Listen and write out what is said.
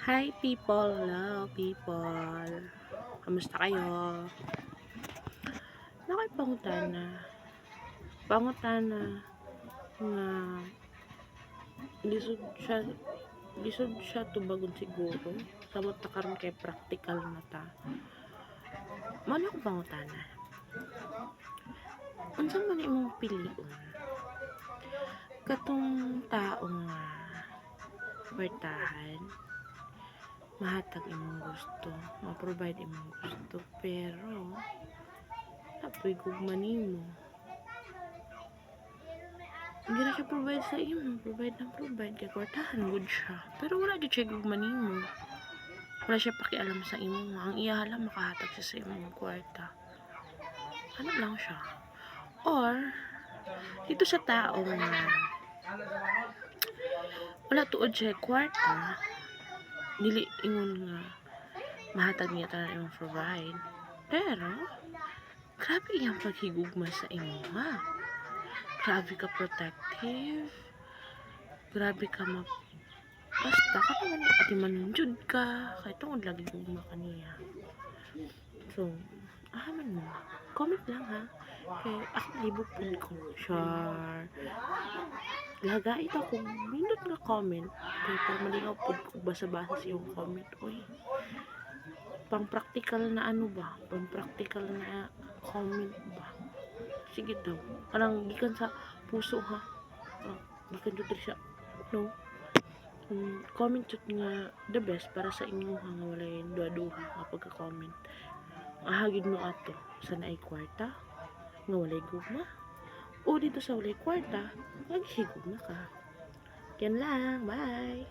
Hi people, hello people. Kamusta kayo? Nakipangutana. Pangutana nga lisod siya tubagon siguro. Samot na karon kay practical na ta. Mano ko pangutana. Unsa man imong pilion? Katong tao nga kwartahan, mahatag imong gusto, ma-provide imong gusto, pero apoy gugma nimo. Hindi na siya provide sa imo, provide kay kwartahan good siya, pero wala gyud siya gugma nimo. Wala siya pakialam sa imo, ang iya lang makahatag siya sa imong kwarta. Ano lang siya? Or dito sa tao nga wala tuod siya kwarta, dili ingon nga mahatag niya tanan imong provide, pero grabe iyang paghigugma sa imo, ha? Grabe ka protective, grabe ka basta ka naman ati manunjud ka, kay tungod lagi gugma ka niya. So, ahaman mo, comment lang ha, kay ako libog po ko, sure. Laga ito kung nindot nga comment, kay para malingaw po ko basa-basa sa iyong comment. Uy, pang practical na ano ba? Pang practical na comment ba? Sige daw. Parang gikan sa puso ha. Gikan jud siya. No? Comment jud nga the best para sa inyo nga walay duha-duha nga pagka-comment. Ahagid mo ato sa naay kwarta nga walay gugma. O dito sa walay kwarta, maghigugma ka. Yan lang. Bye!